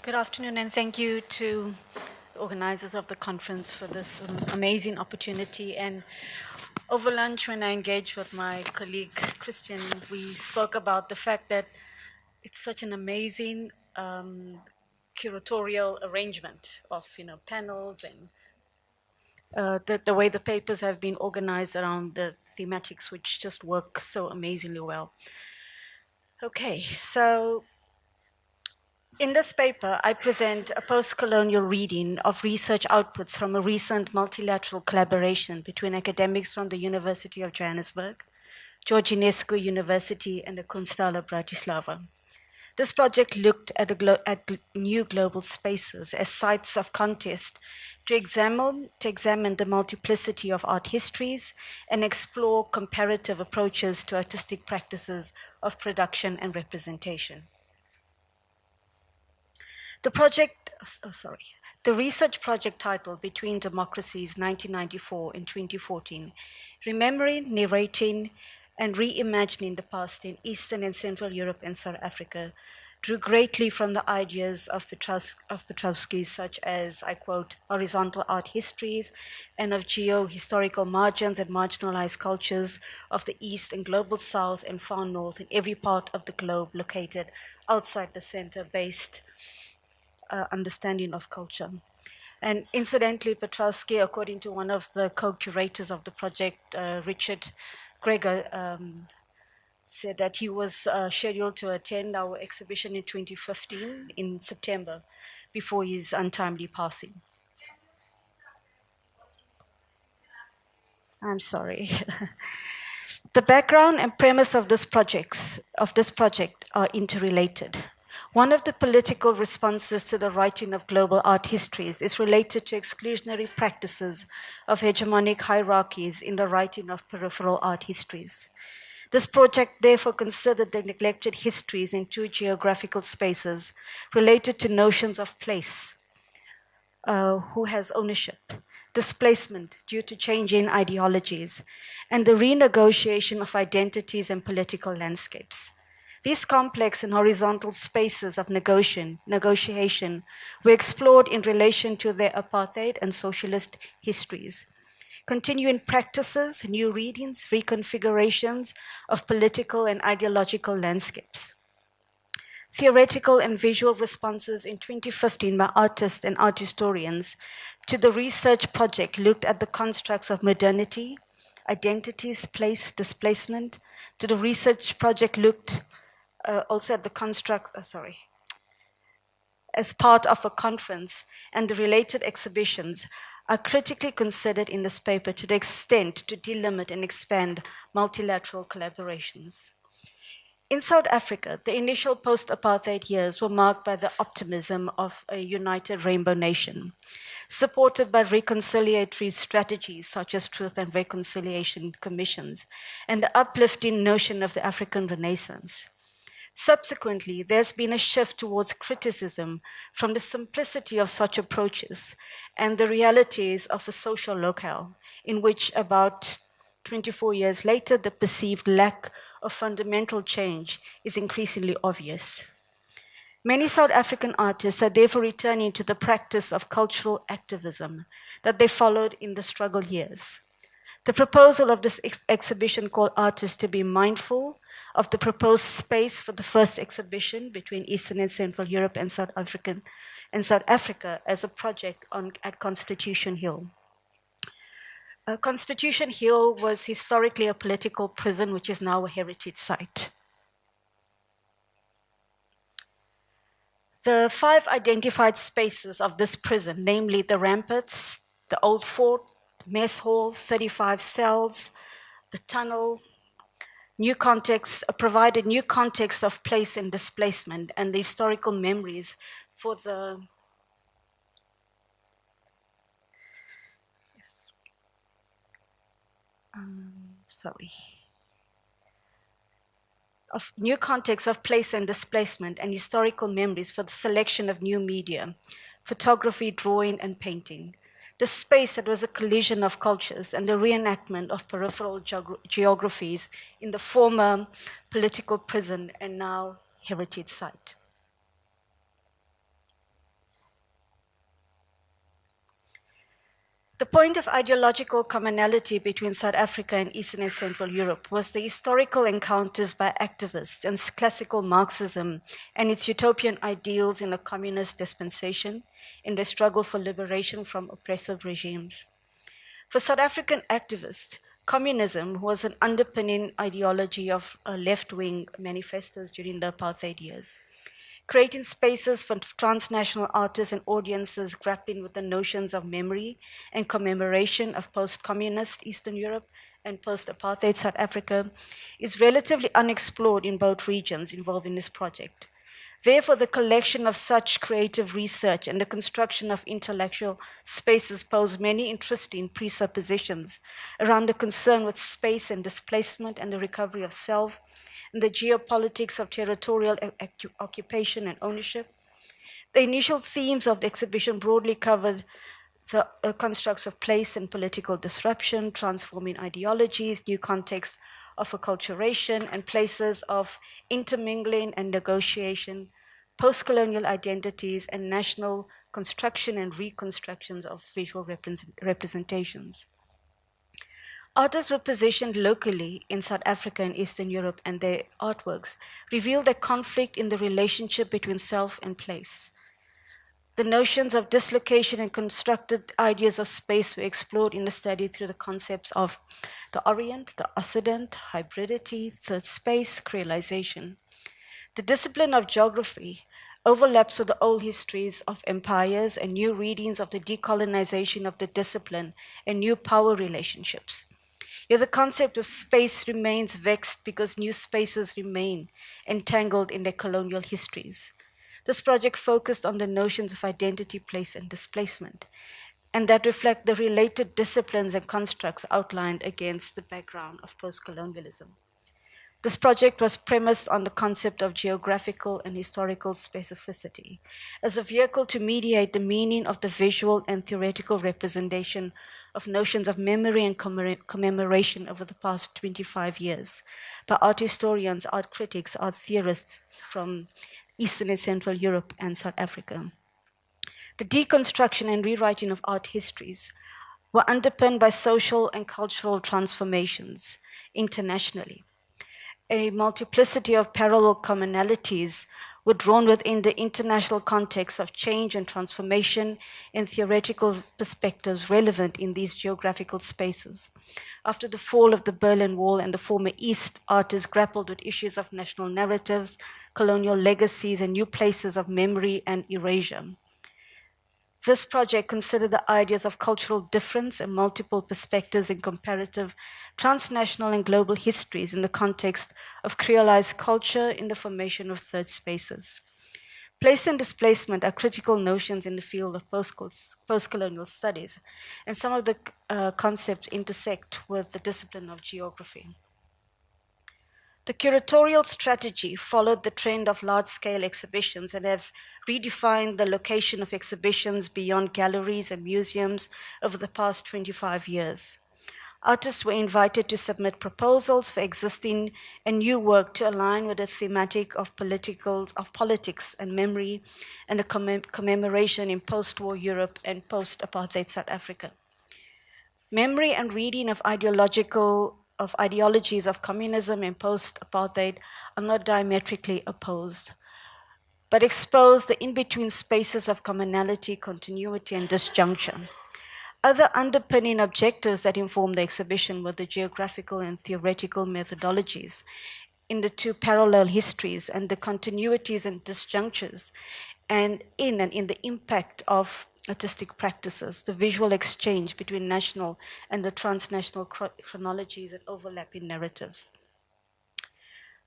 Good afternoon, and thank you to the organizers of the conference for this amazing opportunity. And over lunch, when I engaged with my colleague Christian, we spoke about the fact that it's such an amazing curatorial arrangement of panels and the way the papers have been organized around the thematics, which just work so amazingly well. Okay, so in this paper, I present a post-colonial reading of research outputs from a recent multilateral collaboration between academics from the University of Johannesburg, George Enescu University, and the Kunsthalle Bratislava. This project looked at new global spaces as sites of contest to examine the multiplicity of art histories and explore comparative approaches to artistic practices of production and representation. The research project title, Between Democracies 1994 and 2014, Remembering, Narrating, and Reimagining the Past in Eastern and Central Europe and South Africa, drew greatly from the ideas of Piotrowski, such as, I quote, horizontal art histories and of geo-historical margins and marginalized cultures of the East and global South and far North in every part of the globe located outside the center-based understanding of culture. And incidentally, Piotrowski, according to one of the co-curators of the project, Richard Gregor, said that he was scheduled to attend our exhibition in 2015 in September before his untimely passing. I'm sorry. The background and premise of this project are interrelated. One of the political responses to the writing of global art histories is related to exclusionary practices of hegemonic hierarchies in the writing of peripheral art histories. This project therefore considered the neglected histories in two geographical spaces related to notions of place, who has ownership, displacement due to changing ideologies, and the renegotiation of identities and political landscapes. These complex and horizontal spaces of negotiation were explored in relation to their apartheid and socialist histories. Continuing practices, new readings, reconfigurations of political and ideological landscapes. Theoretical and visual responses in 2015 by artists and art historians to the research project looked at the constructs of modernity, identities, place, displacement. To the research project looked also at the construct, as part of a conference, and the related exhibitions are critically considered in this paper to the extent to delimit and expand multilateral collaborations. In South Africa, the initial post-apartheid years were marked by the optimism of a united rainbow nation, supported by reconciliatory strategies such as truth and reconciliation commissions, and the uplifting notion of the African Renaissance. Subsequently, there's been a shift towards criticism from the simplicity of such approaches and the realities of a social locale, in which about 24 years later, the perceived lack of fundamental change is increasingly obvious. Many South African artists are therefore returning to the practice of cultural activism that they followed in the struggle years. The proposal of this exhibition called artists to be mindful of the proposed space for the first exhibition between Eastern and Central Europe and South Africa as a project at Constitution Hill. Constitution Hill was historically a political prison, which is now a heritage site. The 5 identified spaces of this prison, namely the ramparts, the old fort, mess hall, 35 cells, the tunnel, provided new context of place and displacement and the historical memories for the of new context of place and displacement and historical memories for the selection of new media, photography, drawing, and painting. The space that was a collision of cultures and the reenactment of peripheral geographies in the former political prison and now heritage site. The point of ideological commonality between South Africa and Eastern and Central Europe was the historical encounters by activists and classical Marxism and its utopian ideals in a communist dispensation in the struggle for liberation from oppressive regimes. For South African activists, communism was an underpinning ideology of left-wing manifestos during the apartheid years, creating spaces for transnational artists and audiences grappling with the notions of memory and commemoration of post-communist Eastern Europe and post-apartheid South Africa is relatively unexplored in both regions involved in this project. Therefore, the collection of such creative research and the construction of intellectual spaces pose many interesting presuppositions around the concern with space and displacement and the recovery of self, and the geopolitics of territorial occupation and ownership. The initial themes of the exhibition broadly covered the constructs of place and political disruption, transforming ideologies, new contexts of acculturation, and places of intermingling and negotiation, post-colonial identities, and national construction and reconstructions of visual representations. Artists were positioned locally in South Africa and Eastern Europe, and their artworks revealed a conflict in the relationship between self and place. The notions of dislocation and constructed ideas of space were explored in the study through the concepts of the Orient, the Occident, hybridity, third space, creolization. The discipline of geography overlaps with the old histories of empires and new readings of the decolonization of the discipline and new power relationships. Yet the concept of space remains vexed because new spaces remain entangled in their colonial histories. This project focused on the notions of identity, place, and displacement, and that reflect the related disciplines and constructs outlined against the background of post-colonialism. This project was premised on the concept of geographical and historical specificity as a vehicle to mediate the meaning of the visual and theoretical representation of notions of memory and commemoration over the past 25 years by art historians, art critics, art theorists from Eastern and Central Europe and South Africa. The deconstruction and rewriting of art histories were underpinned by social and cultural transformations internationally. A multiplicity of parallel commonalities were drawn within the international context of change and transformation in theoretical perspectives relevant in these geographical spaces. After the fall of the Berlin Wall and the former East, artists grappled with issues of national narratives, colonial legacies, and new places of memory and erasure. This project considered the ideas of cultural difference and multiple perspectives in comparative transnational and global histories in the context of creolized culture in the formation of third spaces. Place and displacement are critical notions in the field of post-colonial studies, and some of the concepts intersect with the discipline of geography. The curatorial strategy followed the trend of large-scale exhibitions and have redefined the location of exhibitions beyond galleries and museums over the past 25 years. Artists were invited to submit proposals for existing and new work to align with the thematic of politics and memory and the commemoration in post-war Europe and post-apartheid South Africa. Memory and reading of ideologies of communism and post-apartheid are not diametrically opposed, but expose the in-between spaces of commonality, continuity, and disjuncture. Other underpinning objectives that inform the exhibition were the geographical and theoretical methodologies in the two parallel histories and the continuities and disjunctures and in the impact of artistic practices, the visual exchange between national and the transnational chronologies and overlapping narratives.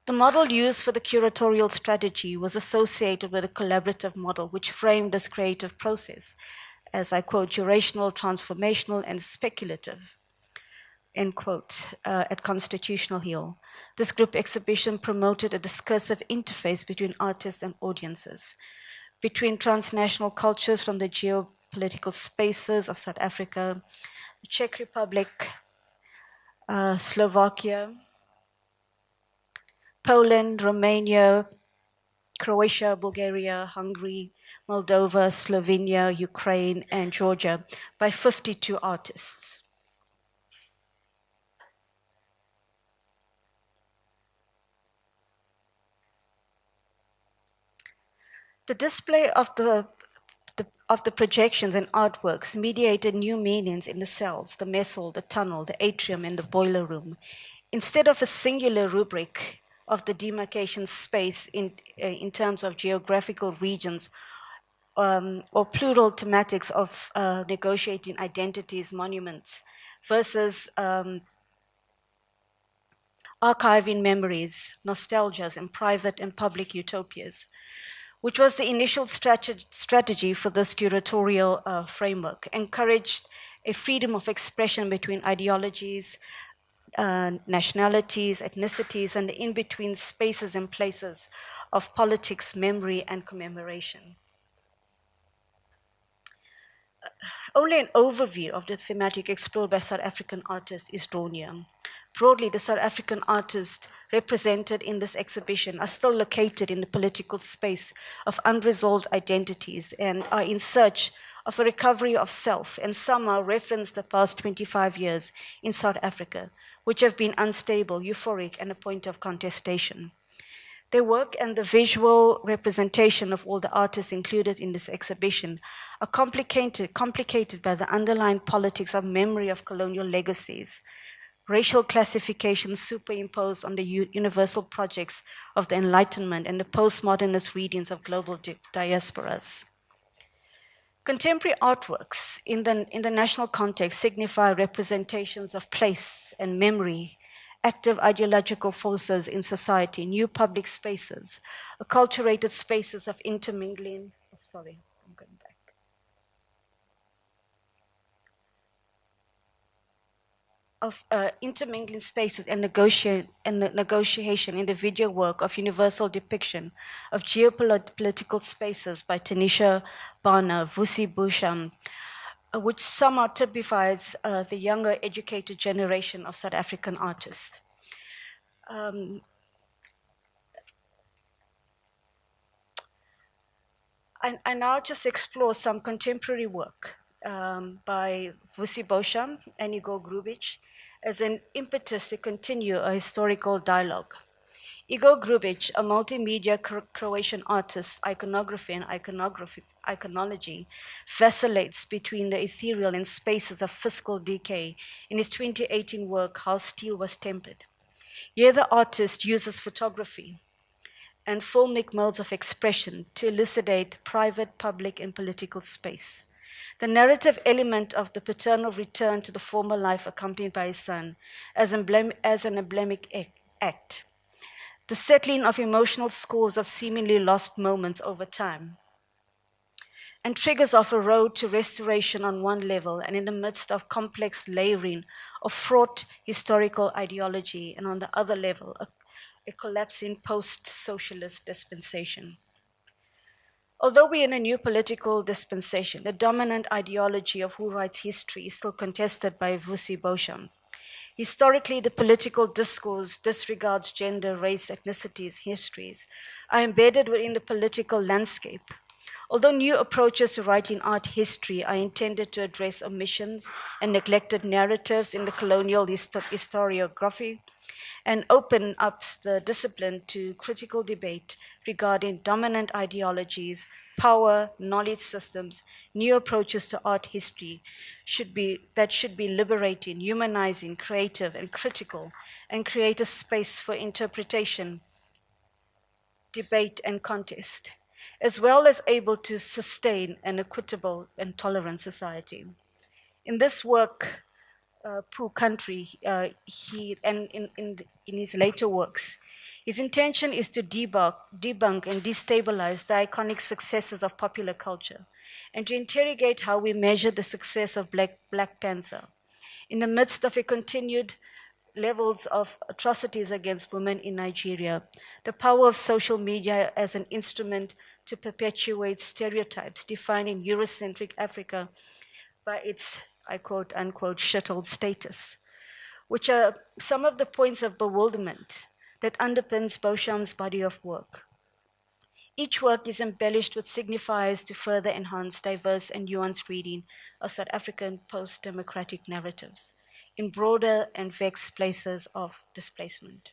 The model used for the curatorial strategy was associated with a collaborative model which framed this creative process as, I quote, durational, transformational, and speculative, end quote, at Constitutional Hill. This group exhibition promoted a discursive interface between artists and audiences, between transnational cultures from the geopolitical spaces of South Africa, the Czech Republic, Slovakia, Poland, Romania, Croatia, Bulgaria, Hungary, Moldova, Slovenia, Ukraine, and Georgia by 52 artists. The display of the projections and artworks mediated new meanings in the cells, the mess hall, the tunnel, the atrium, and the boiler room. Instead of a singular rubric of the demarcation space in terms of geographical regions or plural thematics of negotiating identities, monuments, versus archiving memories, nostalgias, and private and public utopias, which was the initial strategy for this curatorial framework, encouraged a freedom of expression between ideologies, nationalities, ethnicities, and the in between spaces and places of politics, memory, and commemoration. Only an overview of the thematic explored by South African artists is drawn here. Broadly, the South African artists represented in this exhibition are still located in the political space of unresolved identities and are in search of a recovery of self, and somehow reference the past 25 years in South Africa, which have been unstable, euphoric, and a point of contestation. Their work and the visual representation of all the artists included in this exhibition are complicated by the underlying politics of memory of colonial legacies, racial classifications superimposed on the universal projects of the Enlightenment and the postmodernist readings of global diasporas. Contemporary artworks in the national context signify representations of place and memory, active ideological forces in society, new public spaces, acculturated spaces of intermingling. Oh, sorry, I'm going back. Of intermingling spaces and negotiation in the video work of universal depiction of geopolitical spaces by Tanisha Bana, Vusi Busham, which somehow typifies the younger educated generation of South African artists. I now just explore some contemporary work by Vusi Bosham and Igor Grubic as an impetus to continue a historical dialogue. Igor Grubic, a multimedia Croatian artist, iconography and iconology, vacillates between the ethereal and spaces of physical decay in his 2018 work, How Steel Was Tempered. Here the artist uses photography and filmic modes of expression to elucidate private, public, and political space. The narrative element of the paternal return to the former life accompanied by his son as an emblematic act. The settling of emotional scores of seemingly lost moments over time, and triggers of a road to restoration on one level and in the midst of complex layering of fraught historical ideology, and on the other level, a collapsing post-socialist dispensation. Although we're in a new political dispensation, the dominant ideology of who writes history is still contested by Vusi Bosham. Historically, the political discourse disregards gender, race, ethnicities, histories, are embedded within the political landscape. Although new approaches to writing art history are intended to address omissions and neglected narratives in the colonial historiography, and open up the discipline to critical debate regarding dominant ideologies, power, knowledge systems, new approaches to art history should be liberating, humanizing, creative, and critical, and create a space for interpretation, debate, and contest, as well as able to sustain an equitable and tolerant society. In this work, Pooh Country, in his later works, his intention is to debunk and destabilize the iconic successes of popular culture and to interrogate how we measure the success of Black Panther in the midst of a continued levels of atrocities against women in Nigeria, the power of social media as an instrument to perpetuate stereotypes defining Eurocentric Africa by its, I quote unquote, shuttled status, which are some of the points of bewilderment that underpins Bosham's body of work. Each work is embellished with signifiers to further enhance diverse and nuanced reading of South African post-democratic narratives in broader and vexed places of displacement.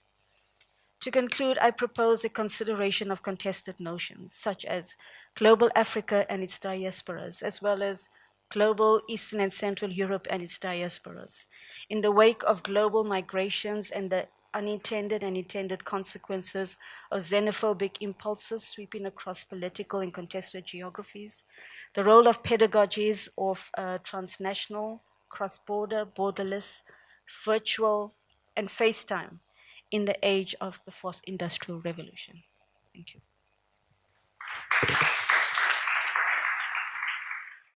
To conclude, I propose a consideration of contested notions, such as global Africa and its diasporas, as well as global Eastern and Central Europe and its diasporas, in the wake of global migrations and the unintended and intended consequences of xenophobic impulses sweeping across political and contested geographies, the role of pedagogies of transnational, cross-border, borderless, virtual, and FaceTime in the age of the fourth industrial revolution. Thank you.